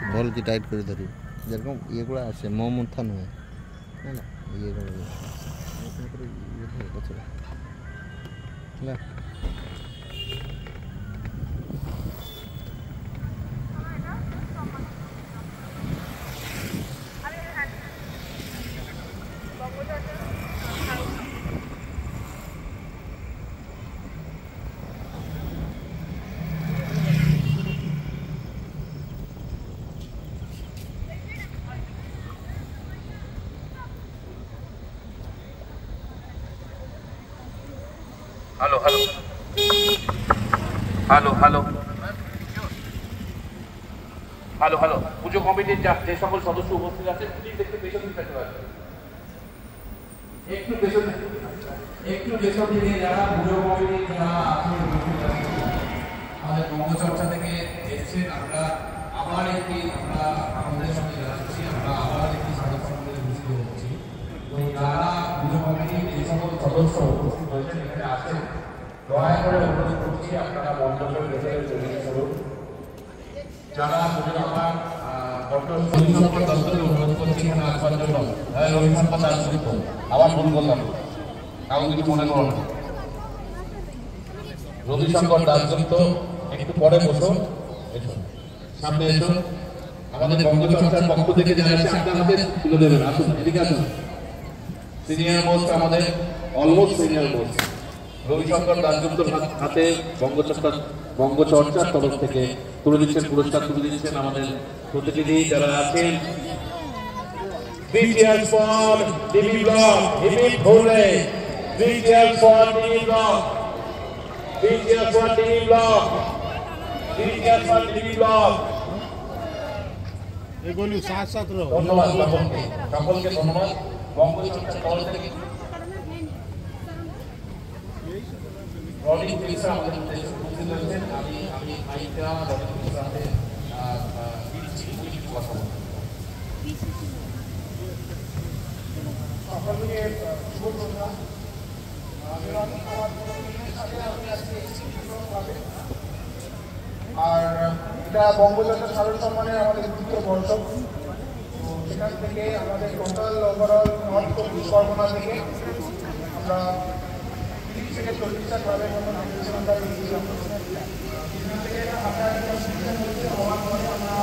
भल की टाइट कर धर जेरकम ये गुड़ा आसे मो मुथा नुहे ना ये ना hello hello hello hello hello hello পুজো কমিটির যে সকল সদস্য উপস্থিত আছেন প্লিজ একটু পেছন দিকে থাকতে পারেন একটু পেছন দিকে যারা পুজো কমিটির যারা আছেন আমাদের বঙ্গচর্চা থেকে এসেছেন আমরা আবার আমরা আমাদের সঙ্গে যাচ্ছি আমরা আবার একটি স্বাগত সম্মেলনে উপস্থিত হচ্ছি তো যারা পুজো কমিটির যে সকল সদস্য উপস্থিত হয়েছেন এখানে আছেন দয়া করে অনুরোধ করছি আপনারা মণ্ডপের ভেতরে চলে আসুন যারা পুজো আমার রবিশঙ্কর দত্তকে অনুরোধ করছি এখানে আসবার জন্য রবিশঙ্কর দাসগুপ্ত আবার ভুল করলাম কারণ কিছু মনে করো না রবিশঙ্কর দাসগুপ্ত একটু পরে বসো সামনে এসো আমাদের বঙ্গচর্চার পক্ষ থেকে যারা এসে আপনার হাতে তুলে দেবেন আসুন এদিকে আসুন সিনিয়র মোস্ট আমাদের অলমোস্ট সিনিয়র মোস্ট রবিশঙ্কর দাসগুপ্তর হাতে বঙ্গচর্চার তরফ থেকে তুলে দিচ্ছেন পুরস্কার তুলে দিচ্ছেন আমাদের প্রতিনিধি যারা আছেন Cheers for DB Block, Himit Bhole. Cheers for DB Block. Cheers for DB Block. Cheers for DB Block. এগুলো সাথ সাথ রো ধন্যবাদ সকলকে ধন্যবাদ বঙ্গচর্চার তরফ থেকে রনিং পিসা আমাদের দেশে উপস্থিত হয়েছেন আমি আইটা রনিং পিসাতে কথা বলবো সকলকে শুভ সন্ধ্যা আর এটা বঙ্গচর্চা সাধারণ সম্মানের আমাদের দ্বিতীয় বর্ষ তো সেখান থেকে আমাদের টোটাল ওভারঅল নর্থ চব্বিশ পরগনা থেকে আমরা 30 থেকে 40টা ক্লাবের মতো নামিয়েছিলাম সেখান থেকে আমরা একটা সিদ্ধান্ত হয়েছে হওয়ার পরে আমরা